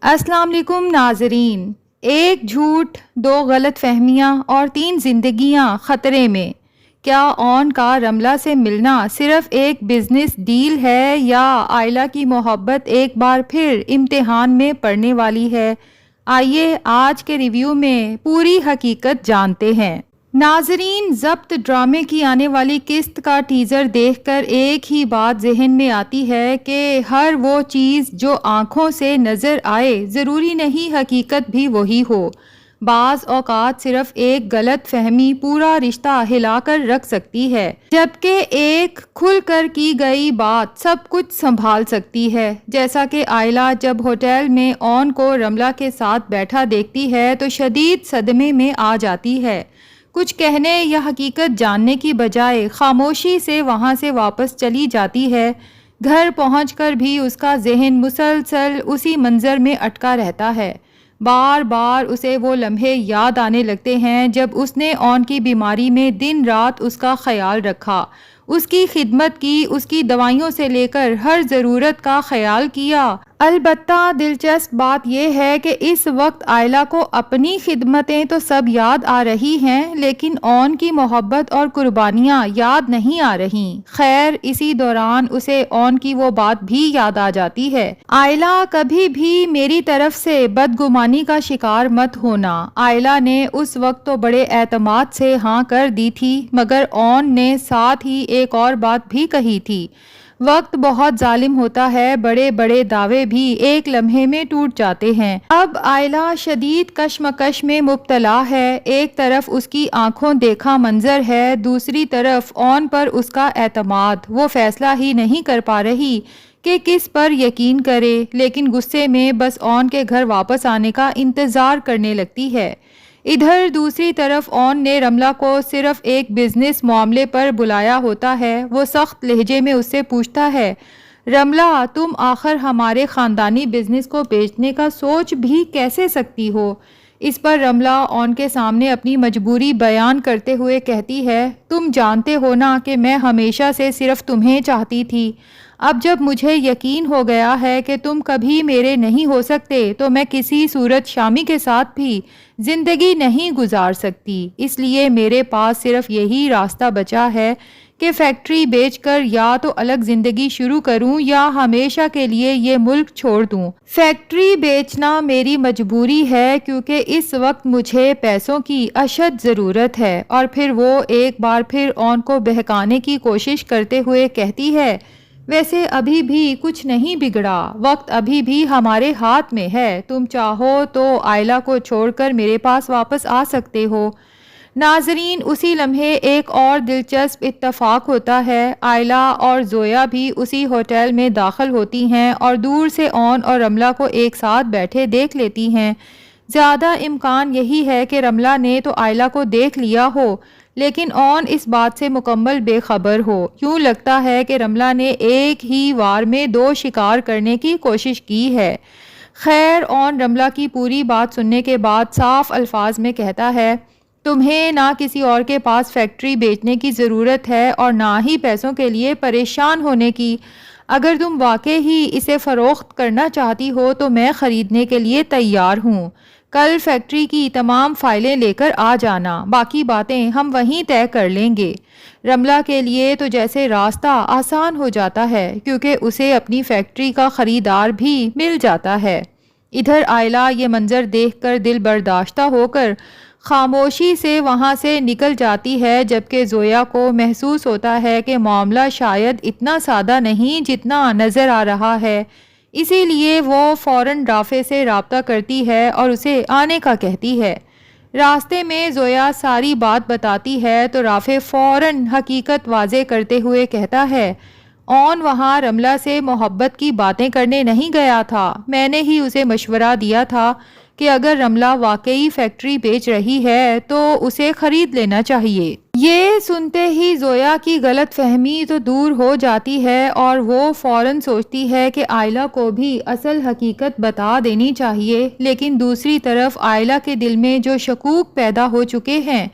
السلام علیکم ناظرین۔ ایک جھوٹ، دو غلط فہمیاں اور 3 زندگیاں خطرے میں۔ کیا اون کا رملہ سے ملنا صرف ایک بزنس ڈیل ہے یا آئلہ کی محبت ایک بار پھر امتحان میں پڑنے والی ہے؟ آئیے آج کے ریویو میں پوری حقیقت جانتے ہیں۔ ناظرین، ضبط ڈرامے کی آنے والی قسط کا ٹیزر دیکھ کر ایک ہی بات ذہن میں آتی ہے کہ ہر وہ چیز جو آنکھوں سے نظر آئے ضروری نہیں حقیقت بھی وہی ہو۔ بعض اوقات صرف ایک غلط فہمی پورا رشتہ ہلا کر رکھ سکتی ہے، جبکہ ایک کھل کر کی گئی بات سب کچھ سنبھال سکتی ہے۔ جیسا کہ آئلہ جب ہوٹل میں اون کو رملہ کے ساتھ بیٹھا دیکھتی ہے تو شدید صدمے میں آ جاتی ہے۔ کچھ کہنے یا حقیقت جاننے کی بجائے خاموشی سے وہاں سے واپس چلی جاتی ہے۔ گھر پہنچ کر بھی اس کا ذہن مسلسل اسی منظر میں اٹکا رہتا ہے۔ بار بار اسے وہ لمحے یاد آنے لگتے ہیں جب اس نے اون کی بیماری میں دن رات اس کا خیال رکھا، اس کی خدمت کی، اس کی دوائیوں سے لے کر ہر ضرورت کا خیال کیا۔ البتہ دلچسپ بات یہ ہے کہ اس وقت آئلہ کو اپنی خدمتیں تو سب یاد آ رہی ہیں، لیکن اون کی محبت اور قربانیاں یاد نہیں آ رہی۔ خیر، اسی دوران اسے اون کی وہ بات بھی یاد آ جاتی ہے، آئلہ کبھی بھی میری طرف سے بدگمانی کا شکار مت ہونا۔ آئلہ نے اس وقت تو بڑے اعتماد سے ہاں کر دی تھی، مگر اون نے ساتھ ہی ایک اور بات بھی کہی تھی۔ وقت بہت ظالم ہوتا ہے، بڑے بڑے دعوے بھی ایک لمحے میں ٹوٹ جاتے ہیں۔ اب آئلہ شدید کشمکش میں مبتلا ہے۔ ایک طرف اس کی آنکھوں دیکھا منظر ہے، دوسری طرف اون پر اس کا اعتماد۔ وہ فیصلہ ہی نہیں کر پا رہی کہ کس پر یقین کرے، لیکن غصے میں بس اون کے گھر واپس آنے کا انتظار کرنے لگتی ہے۔ ادھر دوسری طرف اون نے رملہ کو صرف ایک بزنس معاملے پر بلایا ہوتا ہے۔ وہ سخت لہجے میں اس سے پوچھتا ہے، رملہ، تم آخر ہمارے خاندانی بزنس کو بیچنے کا سوچ بھی کیسے سکتی ہو؟ اس پر رملہ اون کے سامنے اپنی مجبوری بیان کرتے ہوئے کہتی ہے، تم جانتے ہو نا کہ میں ہمیشہ سے صرف تمہیں چاہتی تھی۔ اب جب مجھے یقین ہو گیا ہے کہ تم کبھی میرے نہیں ہو سکتے تو میں کسی صورت شامی کے ساتھ بھی زندگی نہیں گزار سکتی۔ اس لیے میرے پاس صرف یہی راستہ بچا ہے کہ فیکٹری بیچ کر یا تو الگ زندگی شروع کروں یا ہمیشہ کے لیے یہ ملک چھوڑ دوں۔ فیکٹری بیچنا میری مجبوری ہے کیونکہ اس وقت مجھے پیسوں کی اشد ضرورت ہے۔ اور پھر وہ ایک بار پھر اون کو بہکانے کی کوشش کرتے ہوئے کہتی ہے، ویسے ابھی بھی کچھ نہیں بگڑا، وقت ابھی بھی ہمارے ہاتھ میں ہے، تم چاہو تو آئلہ کو چھوڑ کر میرے پاس واپس آ سکتے ہو۔ ناظرین، اسی لمحے ایک اور دلچسپ اتفاق ہوتا ہے۔ آئلہ اور زویا بھی اسی ہوٹل میں داخل ہوتی ہیں اور دور سے اون اور رملہ کو ایک ساتھ بیٹھے دیکھ لیتی ہیں۔ زیادہ امکان یہی ہے کہ رملہ نے تو آئلہ کو دیکھ لیا ہو، لیکن اون اس بات سے مکمل بے خبر ہو۔ یوں لگتا ہے کہ رملہ نے ایک ہی وار میں 2 شکار کرنے کی کوشش کی ہے۔ خیر، اون رملہ کی پوری بات سننے کے بعد صاف الفاظ میں کہتا ہے، تمہیں نہ کسی اور کے پاس فیکٹری بیچنے کی ضرورت ہے اور نہ ہی پیسوں کے لیے پریشان ہونے کی۔ اگر تم واقعی ہی اسے فروخت کرنا چاہتی ہو تو میں خریدنے کے لیے تیار ہوں۔ کل فیکٹری کی تمام فائلیں لے کر آ جانا، باقی باتیں ہم وہیں طے کر لیں گے۔ رملہ کے لیے تو جیسے راستہ آسان ہو جاتا ہے کیونکہ اسے اپنی فیکٹری کا خریدار بھی مل جاتا ہے۔ ادھر آئلہ یہ منظر دیکھ کر دل برداشتہ ہو کر خاموشی سے وہاں سے نکل جاتی ہے، جبکہ زویا کو محسوس ہوتا ہے کہ معاملہ شاید اتنا سادہ نہیں جتنا نظر آ رہا ہے۔ اسی لیے وہ فوراً رافع سے رابطہ کرتی ہے اور اسے آنے کا کہتی ہے۔ راستے میں زویا ساری بات بتاتی ہے تو رافع فوراً حقیقت واضح کرتے ہوئے کہتا ہے، اون وہاں رملہ سے محبت کی باتیں کرنے نہیں گیا تھا، میں نے ہی اسے مشورہ دیا تھا کہ اگر رملہ واقعی فیکٹری بیچ رہی ہے تو اسے خرید لینا چاہیے۔ یہ سنتے ہی زویا کی غلط فہمی تو دور ہو جاتی ہے اور وہ فوراً سوچتی ہے کہ آئلہ کو بھی اصل حقیقت بتا دینی چاہیے، لیکن دوسری طرف آئلہ کے دل میں جو شکوک پیدا ہو چکے ہیں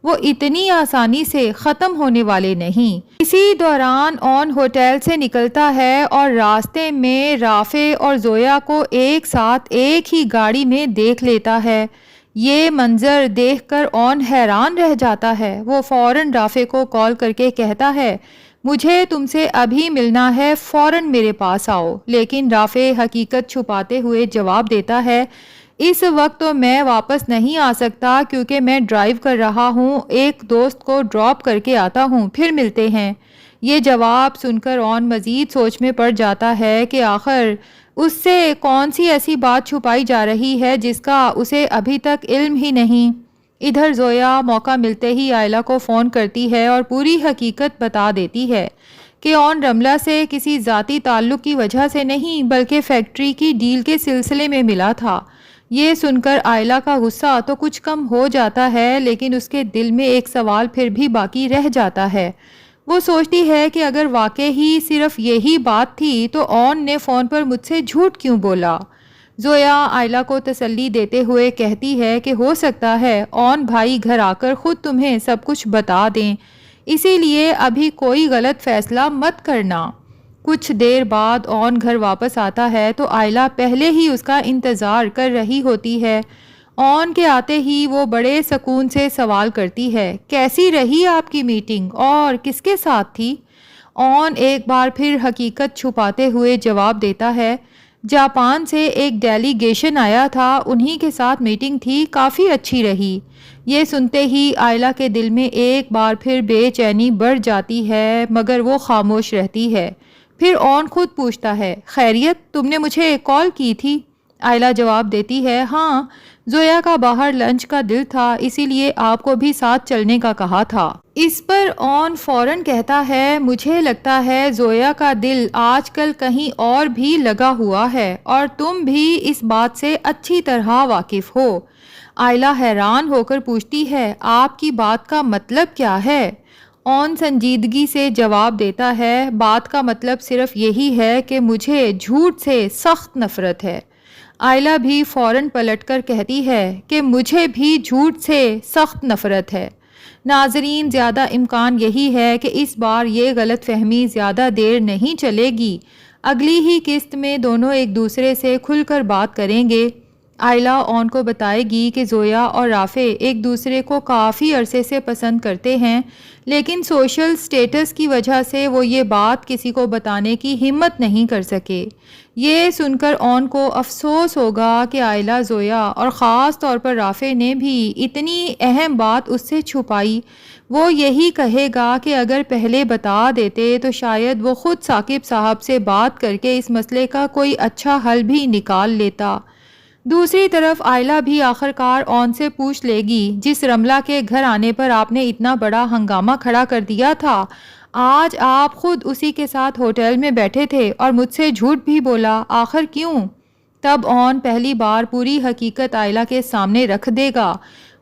وہ اتنی آسانی سے ختم ہونے والے نہیں۔ اسی دوران اون ہوٹل سے نکلتا ہے اور راستے میں رافع اور زویا کو ایک ساتھ ایک ہی گاڑی میں دیکھ لیتا ہے۔ یہ منظر دیکھ کر اون حیران رہ جاتا ہے۔ وہ فوراً رافع کو کال کر کے کہتا ہے مجھے تم سے ابھی ملنا ہے، فوراً میرے پاس آؤ۔ لیکن رافع حقیقت چھپاتے ہوئے جواب دیتا ہے اس وقت تو میں واپس نہیں آ سکتا کیونکہ میں ڈرائیو کر رہا ہوں، ایک دوست کو ڈراپ کر کے آتا ہوں، پھر ملتے ہیں۔ یہ جواب سن کر اون مزید سوچ میں پڑ جاتا ہے کہ آخر اس سے کون سی ایسی بات چھپائی جا رہی ہے جس کا اسے ابھی تک علم ہی نہیں۔ ادھر زویا موقع ملتے ہی آئلہ کو فون کرتی ہے اور پوری حقیقت بتا دیتی ہے کہ اون رملہ سے کسی ذاتی تعلق کی وجہ سے نہیں بلکہ فیکٹری کی ڈیل کے سلسلے میں ملا تھا۔ یہ سن کر آئلہ کا غصہ تو کچھ کم ہو جاتا ہے لیکن اس کے دل میں ایک سوال پھر بھی باقی رہ جاتا ہے۔ وہ سوچتی ہے کہ اگر واقعی ہی صرف یہی بات تھی تو اون نے فون پر مجھ سے جھوٹ کیوں بولا؟ زویا آئلہ کو تسلی دیتے ہوئے کہتی ہے کہ ہو سکتا ہے اون بھائی گھر آ کر خود تمہیں سب کچھ بتا دیں، اسی لیے ابھی کوئی غلط فیصلہ مت کرنا۔ کچھ دیر بعد اون گھر واپس آتا ہے تو آئلہ پہلے ہی اس کا انتظار کر رہی ہوتی ہے۔ اون کے آتے ہی وہ بڑے سکون سے سوال کرتی ہے کیسی رہی آپ کی میٹنگ اور کس کے ساتھ تھی؟ اون ایک بار پھر حقیقت چھپاتے ہوئے جواب دیتا ہے جاپان سے ایک ڈیلیگیشن آیا تھا، انہی کے ساتھ میٹنگ تھی، کافی اچھی رہی۔ یہ سنتے ہی آئلہ کے دل میں ایک بار پھر بے چینی بڑھ جاتی ہے مگر وہ خاموش رہتی ہے۔ پھر اون خود پوچھتا ہے خیریت تم نے مجھے کال کی تھی؟ آئلہ جواب دیتی ہے ہاں، زویا کا باہر لنچ کا دل تھا اسی لیے آپ کو بھی ساتھ چلنے کا کہا تھا۔ اس پر اون فوراً کہتا ہے مجھے لگتا ہے زویا کا دل آج کل کہیں اور بھی لگا ہوا ہے اور تم بھی اس بات سے اچھی طرح واقف ہو۔ آئلہ حیران ہو کر پوچھتی ہے آپ کی بات کا مطلب کیا ہے؟ اون سنجیدگی سے جواب دیتا ہے بات کا مطلب صرف یہی ہے کہ مجھے جھوٹ سے سخت نفرت ہے۔ آئلہ بھی فوراً پلٹ کر کہتی ہے کہ مجھے بھی جھوٹ سے سخت نفرت ہے۔ ناظرین زیادہ امکان یہی ہے کہ اس بار یہ غلط فہمی زیادہ دیر نہیں چلے گی، اگلی ہی قسط میں دونوں ایک دوسرے سے کھل کر بات کریں گے۔ آئلہ اون کو بتائے گی کہ زویا اور رافع ایک دوسرے کو کافی عرصے سے پسند کرتے ہیں لیکن سوشل سٹیٹس کی وجہ سے وہ یہ بات کسی کو بتانے کی ہمت نہیں کر سکے۔ یہ سن کر اون کو افسوس ہوگا کہ آئلہ، زویا اور خاص طور پر رافع نے بھی اتنی اہم بات اس سے چھپائی۔ وہ یہی کہے گا کہ اگر پہلے بتا دیتے تو شاید وہ خود ثاقب صاحب سے بات کر کے اس مسئلے کا کوئی اچھا حل بھی نکال لیتا۔ دوسری طرف آئلہ بھی آخرکار اون سے پوچھ لے گی جس رملہ کے گھر آنے پر آپ نے اتنا بڑا ہنگامہ کھڑا کر دیا تھا، آج آپ خود اسی کے ساتھ ہوٹل میں بیٹھے تھے اور مجھ سے جھوٹ بھی بولا، آخر کیوں؟ تب اون پہلی بار پوری حقیقت آئلہ کے سامنے رکھ دے گا۔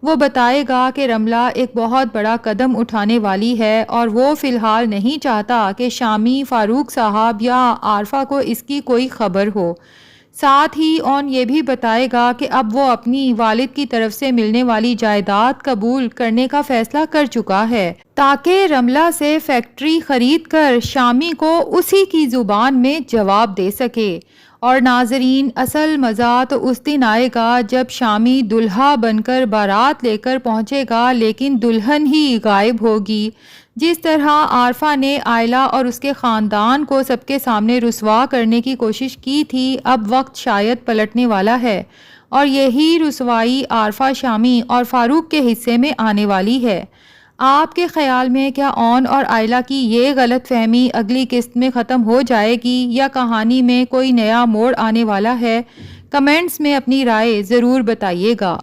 وہ بتائے گا کہ رملہ ایک بہت بڑا قدم اٹھانے والی ہے اور وہ فی الحال نہیں چاہتا کہ شامی، فاروق صاحب یا عارفہ کو اس کی کوئی خبر ہو۔ ساتھ ہی اون یہ بھی بتائے گا کہ اب وہ اپنی والد کی طرف سے ملنے والی جائیداد قبول کرنے کا فیصلہ کر چکا ہے تاکہ رملہ سے فیکٹری خرید کر شامی کو اسی کی زبان میں جواب دے سکے۔ اور ناظرین اصل مزہ تو اس دن آئے گا جب شامی دلہا بن کر بارات لے کر پہنچے گا لیکن دلہن ہی غائب ہوگی۔ جس طرح عارفہ نے آئلہ اور اس کے خاندان کو سب کے سامنے رسوا کرنے کی کوشش کی تھی، اب وقت شاید پلٹنے والا ہے اور یہی رسوائی عارفہ، شامی اور فاروق کے حصے میں آنے والی ہے۔ آپ کے خیال میں کیا اون اور آئلہ کی یہ غلط فہمی اگلی قسط میں ختم ہو جائے گی یا کہانی میں کوئی نیا موڑ آنے والا ہے؟ کمنٹس میں اپنی رائے ضرور بتائیے گا۔